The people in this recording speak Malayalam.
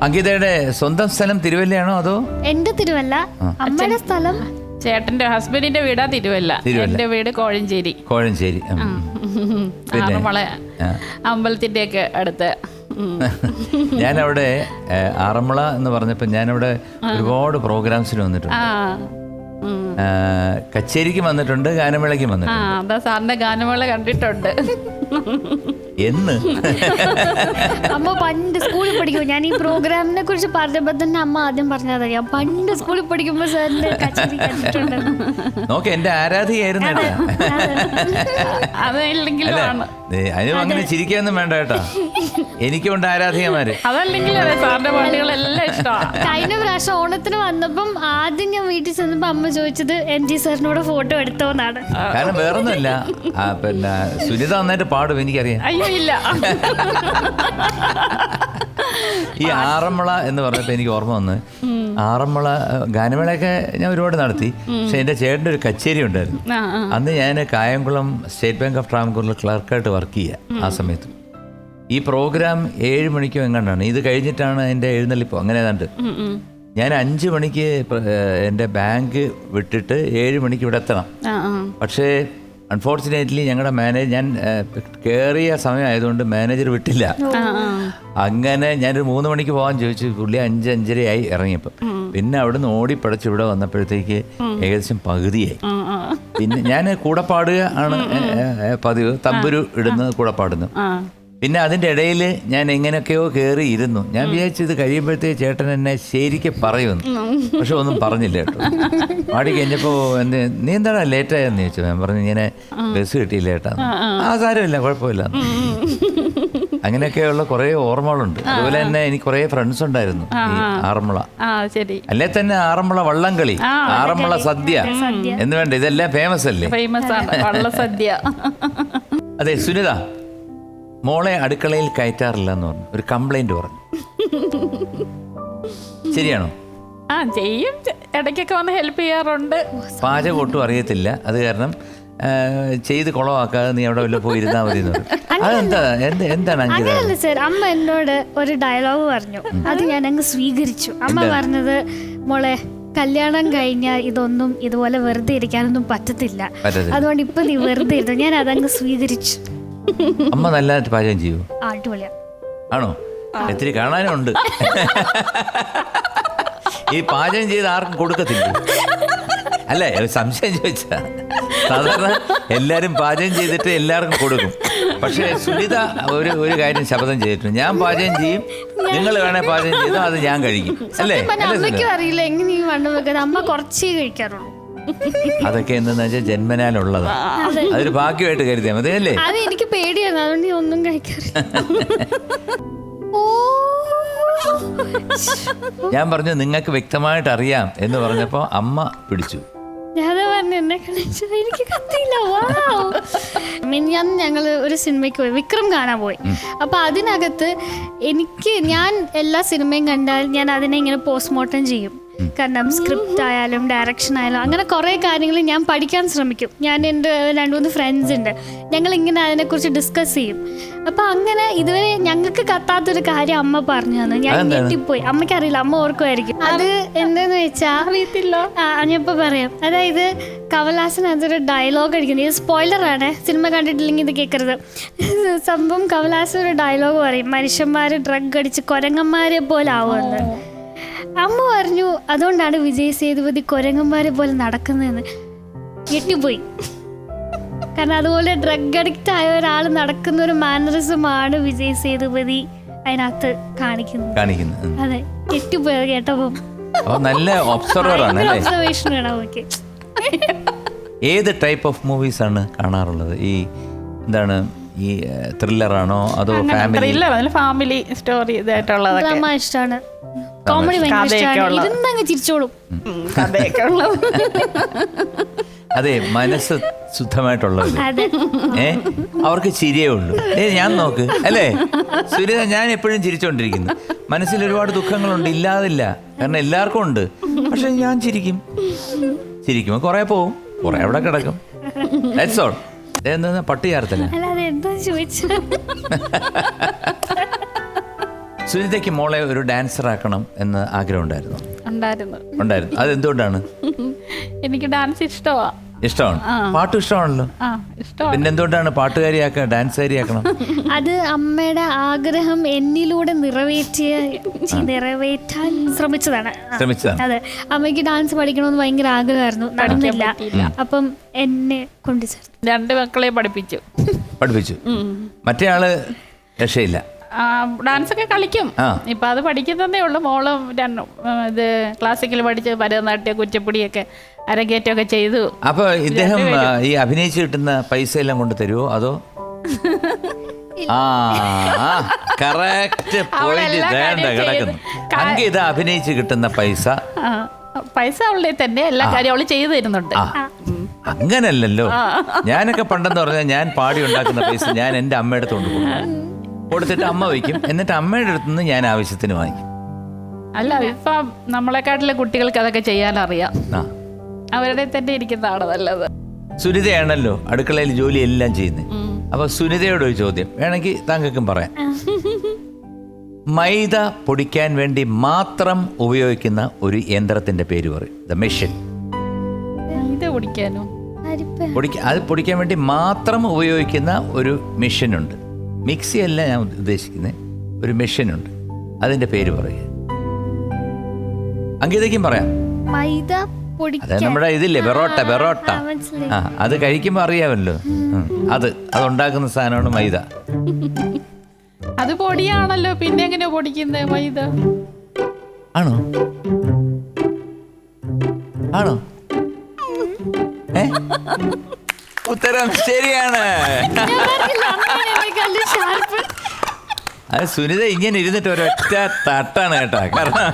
അങ്കിതയുടെ സ്വന്തം സ്ഥലം തിരുവല്ലയാണോ അതോ? എന്റെ തിരുവല്ല, അമ്മയുടെ സ്ഥലം ചേട്ടന്റെ ഹസ്ബൻഡിന്റെ വീടാ തിരുവല്ല. എന്റെ വീട് കോഴഞ്ചേരി. കോഴഞ്ചേരി. ആറന്മുള അമ്പലത്തിന്റെ ഒക്കെ അടുത്ത്. ഞാനവിടെ ആറന്മുള എന്ന് പറഞ്ഞപ്പോൾ ഞാനവിടെ ഒരുപാട് പ്രോഗ്രാംസിന് വന്നിട്ടുണ്ട്. കച്ചേരിക്ക് വന്നിട്ടുണ്ട്, ഗാനമേളയ്ക്ക് വന്നിട്ടുണ്ട്. അതാ സാറിന്റെ ഗാനമേള കണ്ടിട്ടുണ്ട്. എന്ന് അമ്മ പണ്ട് സ്കൂളിൽ പഠിക്കുമ്പോൾ ഞാൻ ഈ പ്രോഗ്രാമിനെ കുറിച്ച് പറഞ്ഞപ്പോൾ തന്നെ അമ്മ ആദ്യം പറഞ്ഞതറിയാം. പണ്ട് സ്കൂളിൽ പഠിക്കുമ്പോൾ സാറിന്റെ കച്ചേരി കണ്ടിട്ടുണ്ട്. നോക്ക്, എന്റെ ആരാധികയായിരുന്നു. അതല്ലെങ്കിലും അതിനും അങ്ങനെ ചിരിക്കാനൊന്നും വേണ്ട കേട്ടോ. എനിക്കുണ്ട് ആരാധികമാര്. അതല്ലെങ്കിലും സാറിന്റെ പാട്ടുകളെല്ലാം ഇഷ്ടമാണ്. കഴിഞ്ഞ പ്രാവശ്യം ഓണത്തിന് വന്നപ്പം ആദ്യം ഞാൻ വീട്ടിൽ ചെന്നപ്പോ അമ്മ ചോദിച്ചത് NG സാറിനോട് ഫോട്ടോ എടുത്തോന്നാണ്. കാരണം വേറൊന്നുമില്ല, പിന്നെ സുനിത നന്നായിട്ട് പാടും, എനിക്കറിയാം. അയ്യോ ഇല്ല. ഈ ആറന്മുള എന്ന് പറഞ്ഞപ്പോൾ എനിക്ക് ഓർമ്മ വന്ന്, ആറന്മുള ഗാനമേളയൊക്കെ ഞാൻ ഒരുപാട് നടത്തി. പക്ഷെ എൻ്റെ ചേട്ടൻ്റെ ഒരു കച്ചേരി ഉണ്ടായിരുന്നു. അന്ന് ഞാൻ കായംകുളം സ്റ്റേറ്റ് ബാങ്ക് ഓഫ് ട്രാവൻകൂറിൽ ക്ലർക്കായിട്ട് വർക്ക് ചെയ്യുക. ആ സമയത്ത് ഈ പ്രോഗ്രാം 7 മണിക്കോ എങ്ങാണ്ടാണ്. ഇത് കഴിഞ്ഞിട്ടാണ് എൻ്റെ എഴുന്നള്ളിപ്പോ. അങ്ങനെ ഏതാണ്ട് ഞാൻ 5 മണിക്ക് എൻ്റെ ബാങ്ക് വിട്ടിട്ട് 7 മണിക്ക് ഇവിടെ എത്തണം. പക്ഷേ അൺഫോർച്ചുനേറ്റ്ലി ഞങ്ങളുടെ മാനേജർ, ഞാൻ കയറിയ സമയമായതുകൊണ്ട് മാനേജർ വിട്ടില്ല. അങ്ങനെ ഞാനൊരു 3 മണിക്ക് പോകാൻ ചോദിച്ചു. പുള്ളി 5-5:30 ആയി ഇറങ്ങിയപ്പോൾ. പിന്നെ അവിടുന്ന് ഓടിപ്പടച്ച് ഇവിടെ വന്നപ്പോഴത്തേക്ക് ഏകദേശം പകുതിയായി. പിന്നെ ഞാൻ കൂടെ പാടുക ആണ് പതിവ്, തമ്പുരു ഇടുന്നത് കൂടെ പാടുന്നു. പിന്നെ അതിൻ്റെ ഇടയിൽ ഞാൻ എങ്ങനെയൊക്കെയോ കയറി ഇരുന്നു. ഞാൻ വിചാരിച്ചു ഇത് കഴിയുമ്പോഴത്തേക്ക് ചേട്ടൻ എന്നെ ശരിക്കും പറയുമെന്ന്. പക്ഷെ ഒന്നും പറഞ്ഞില്ല കേട്ടോ. പാടി കഴിഞ്ഞപ്പോൾ നീ എന്താണ് ലേറ്റായെന്ന് ചോദിച്ചു. ഞാൻ പറഞ്ഞു ഇങ്ങനെ ബസ് കിട്ടിയില്ല ചേട്ടാ. ആ സാരമില്ല, കുഴപ്പമില്ല. അങ്ങനെയൊക്കെയുള്ള കുറേ ഓർമ്മകളുണ്ട്. അതുപോലെ തന്നെ എനിക്ക് കുറേ ഫ്രണ്ട്സ് ഉണ്ടായിരുന്നു ഈ ആറന്മുള. അല്ലേ തന്നെ ആറന്മുള വള്ളംകളി, ആറന്മുള സദ്യ എന്ന് വേണ്ട, ഇതെല്ലാം ഫേമസ് അല്ലേ? ഫേമസ് ആണ് വള്ളസദ്യ. അതെ, സുനിത മോളെ അടുക്കളയിൽ കയറ്റാറില്ല എന്ന് പറഞ്ഞു, ഒരു കംപ്ലൈന്റ് പറഞ്ഞു. ശരിയാണോ? ചെയ്യും, ഇടയ്ക്കൊക്കെ വന്ന് ഹെൽപ്പ് ചെയ്യാറുണ്ട്. പാചകം ഒട്ടും അറിയത്തില്ല, അത് കാരണം ചെയ്ത് കുളമാക്കാതെ നീ അവിടെ വല്ല പോയിരുന്നാ മതി എന്ന് പറഞ്ഞു. അതെന്താ, എന്താണ് അങ്ങനെയല്ല സാർ. അമ്മ എന്നോട് ഒരു ഡയലോഗ് പറഞ്ഞു, അത് ഞാൻ അങ്ങ് സ്വീകരിച്ചു. അമ്മ പറഞ്ഞത്, മോളെ കല്യാണം കഴിഞ്ഞാൽ ഇതൊന്നും ഇതുപോലെ വെറുതെ ഇരിക്കാനൊന്നും പറ്റത്തില്ല, അതുകൊണ്ട് ഇപ്പൊ നീ വെറുതെ ഇരുന്നു. ഞാൻ അതങ്ങ് സ്വീകരിച്ചു. അമ്മ നല്ലതായിട്ട് പാചകം ചെയ്യൂ? അടിപൊളിയാ. ആണോ? ഇത്തിരി കാണാനും ഉണ്ട്. ഈ പാചകം ചെയ്ത് ആർക്കും കൊടുക്കത്തില്ല അല്ലേ? സംശയം ചോദിച്ചാ. സാധാരണ എല്ലാരും പാചകം ചെയ്തിട്ട് എല്ലാവർക്കും കൊടുക്കും. പക്ഷെ സുനിത ഒരു കാര്യം ശപഥം ചെയ്തിട്ടുണ്ട്, ഞാൻ പാചകം ചെയ്യും, നിങ്ങൾ വേണേ പാചകം ചെയ്തോ, അത് ഞാൻ കഴിക്കും. അല്ലേ? അമ്മയ്ക്കും അറിയില്ല എങ്ങനെ ഈ വണ്ണം വെക്കുന്നത്. അമ്മ കുറച്ചേ കഴിക്കാറുള്ളൂ. അതൊക്കെ എന്താന്ന് വെച്ചാൽ ജന്മനാലുള്ളതാ. അതൊരു ഭാഗ്യമായിട്ട് കരുതിയാൽ മതി അല്ലേ? അത് എനിക്ക് പേടിയാണ്, അതുകൊണ്ട് നീ ഒന്നും കഴിക്കാറില്ല. ഞാൻ പറഞ്ഞു നിങ്ങൾക്ക് വ്യക്തമായിട്ട് അറിയാം എന്ന് പറഞ്ഞപ്പോ അമ്മ പിടിച്ചു. എനിക്ക് കത്തിയില്ല. മിനിഞ്ഞാന്ന് ഞങ്ങള് ഒരു സിനിമയ്ക്ക് പോയി, വിക്രം കാണാൻ പോയി. അപ്പൊ അതിനകത്ത് ഞാൻ എല്ലാ സിനിമയും കണ്ടാൽ ഞാൻ അതിനെ ഇങ്ങനെ പോസ്റ്റ്മോർട്ടം ചെയ്യും. കാരണം സ്ക്രിപ്റ്റ് ആയാലും ഡയറക്ഷൻ ആയാലും അങ്ങനെ കുറേ കാര്യങ്ങൾ ഞാൻ പഠിക്കാൻ ശ്രമിക്കും. ഞാൻ എൻ്റെ 2-3 ഫ്രണ്ട്സ് ഉണ്ട്, ഞങ്ങളിങ്ങനെ അതിനെക്കുറിച്ച് ഡിസ്കസ് ചെയ്യും. അപ്പം അങ്ങനെ ഇതുവരെ ഞങ്ങൾക്ക് കത്താത്തൊരു കാര്യം അമ്മ പറഞ്ഞു തന്നു. ഞാൻ ഞെട്ടിപ്പോയി. അമ്മയ്ക്ക് അറിയില്ല, അമ്മ ഓർക്കുമായിരിക്കും. അത് എന്താന്ന് വെച്ചാൽ അറിയത്തില്ല. ഞാനിപ്പോൾ പറയാം. അതായത് കമലഹാസനകത്തൊരു ഡയലോഗ് അടിക്കുന്നത്, ഇത് സ്പോയിലറാണ്, സിനിമ കണ്ടിട്ടില്ലെങ്കിൽ ഇത് കേൾക്കരുത്. സംഭവം കമലഹാസൻ ഒരു ഡയലോഗ് പറയും, മനുഷ്യന്മാർ ഡ്രഗ് അടിച്ച് കുരങ്ങന്മാരെ പോലെ ആവുമെന്ന്. അമ്മ പറഞ്ഞു അതുകൊണ്ടാണ് വിജയ് സേതുപതി കുരങ്ങന്മാരെ പോലെ നടക്കുന്നതെന്ന്. ഞെട്ടിപ്പോയി. കാരണം അതുപോലെ ഡ്രഗ് അഡിക്റ്റ് ആയ ഒരാൾ നടക്കുന്ന ഒരു മാനറിസമാണ് വിജയ് സേതുപതി അതിനകത്ത് കാണിക്കുന്നത്. അതെ, ഞെട്ടിപ്പോയത് കേട്ടപ്പോ. നല്ല ഒബ്സർവേഷൻ ആണ് ഓക്കെ. ഏത് ടൈപ്പ് ഓഫ് മൂവീസ് ആണ് കാണാറുള്ളത്? ഈ എന്താണ്, ഈ ത്രില്ലറാണോ അതോ ഫാമിലി സ്റ്റോറി ഇതായിട്ടുള്ളതൊക്കെ ഇഷ്ടമാണ്. കോമഡി ഭയങ്കര ഇഷ്ടമാണ്. ഇരുന്നങ്ങ് ചിരിച്ചോളും. അതെ, മനസ്സ് ശുദ്ധമായിട്ടുള്ളത്. അവർക്ക് ചിരിയേ ഉള്ളൂ. ഞാൻ നോക്ക് അല്ലേ സുനിത, ഞാൻ എപ്പോഴും ചിരിച്ചോണ്ടിരിക്കുന്നു. മനസ്സിൽ ഒരുപാട് ദുഃഖങ്ങളുണ്ട്, ഇല്ലാതില്ല, കാരണം എല്ലാവർക്കും ഉണ്ട്. പക്ഷെ ഞാൻ ചിരിക്കുമ്പോ കുറെ പോവും, കുറെ അവിടെ കിടക്കും. That's all. പട്ടി ചേർത്തല്ല. സുനിതയ്ക്ക് മോളെ ഒരു ഡാൻസർ ആക്കണം എന്ന് ആഗ്രഹം ഉണ്ടായിരുന്നു? ഉണ്ടായിരുന്നു. അതെന്തുകൊണ്ടാണ്? എനിക്ക് ഡാൻസ് ഇഷ്ടമാ. ഇഷ്ടമാണ്. പാട്ടും ഇഷ്ടമാണല്ലോ. പിന്നെ എന്തുകൊണ്ടാണ് പാട്ടുകാരിയാക്കുക, ഡാൻസുകാരിയാക്കണം? അത് അമ്മയുടെ ആഗ്രഹം എന്നിലൂടെ നിറവേറ്റാൻ ശ്രമിച്ചതാണ്. അതെ, അമ്മയ്ക്ക് ഡാൻസ് പഠിക്കണമെന്ന് ഭയങ്കര ആഗ്രഹമായിരുന്നു, നടന്നില്ല. അപ്പം എന്നെ കൊണ്ടുചേർത്തു. 2 മക്കളെ പഠിപ്പിച്ചു. മറ്റേ ആള് രക്ഷയില്ല. ഡാൻസ് ഒക്കെ കളിക്കും. ഇപ്പൊ അത് പഠിക്കുന്നതേ ഉള്ളു. മോളും ഇത് ക്ലാസിക്കൽ പഠിച്ച് ഭരതനാട്യം, കുച്ചിപ്പുടിയൊക്കെ അരങ്ങേറ്റമൊക്കെ ചെയ്തു. അപ്പൊ ഇദ്ദേഹം ഈ അഭിനയിച്ച് കിട്ടുന്ന പൈസ എല്ലാം കൊണ്ട് തരുമോ അതോ? കറക്റ്റ് പോയിന്റ് കിടക്കുന്നു. അങ്കിത അഭിനയിച്ച് കിട്ടുന്ന പൈസ അവളുടെ തന്നെ എല്ലാ കാര്യം അവള് ചെയ്തു തരുന്നുണ്ട്. അങ്ങനല്ലല്ലോ. ഞാനൊക്കെ പണ്ടെന്ന് പറഞ്ഞാൽ ഞാൻ പാടി ഉണ്ടാക്കുന്ന പൈസ ഞാൻ എൻ്റെ അമ്മയുടെ അടുത്ത് കൊടുത്തിട്ട് അമ്മ വയ്ക്കും, എന്നിട്ട് അമ്മയുടെ അടുത്തുനിന്ന് ഞാൻ ആവശ്യത്തിന് വാങ്ങിക്കും. അല്ല, ഇപ്പൊ നമ്മളെക്കാട്ടിലെ കുട്ടികൾക്ക് അതൊക്കെ ചെയ്യാനറിയാം. അവരുടെ തന്നെ ഇരിക്കുന്നതാണ് നല്ലത്. സുനിതയാണല്ലോ അടുക്കളയിൽ ജോലി എല്ലാം ചെയ്യുന്നത്. അപ്പൊ സുനിതയോട് ഒരു ചോദ്യം വേണമെങ്കിൽ താങ്കൾക്കും പറയാം. മൈദ പൊടിക്കാൻ വേണ്ടി മാത്രം ഉപയോഗിക്കുന്ന ഒരു യന്ത്രത്തിന്റെ പേര് പറയും. The machine. അത് പൊടിക്കാൻ വേണ്ടി മാത്രം ഉപയോഗിക്കുന്ന ഒരു മെഷീനുണ്ട്. മിക്സി അല്ല ഞാൻ ഉദ്ദേശിക്കുന്നത്, ഒരു മെഷീനുണ്ട്. അതിന്റെ പേര് പറയുക. അങ്കിതയ്ക്കും പറയാം. മൈദ അത് നമ്മുടെ ഇതില്ലേ, ബെറോട്ട. അത് കഴിക്കുമ്പോ അറിയാമല്ലോ. അതുണ്ടാക്കുന്ന സാധനമാണ് മൈദ. അത് പൊടിയാണല്ലോ, പിന്നെ എങ്ങനെയാ പൊടിക്കുന്നത് മൈദ? ആണോ? ഉത്തരം ശരിയാണ്. അത് സുനിത ഇങ്ങനെ ഇരുന്നിട്ട് ഒരൊറ്റ തട്ടാണ് കേട്ടോ. കാരണം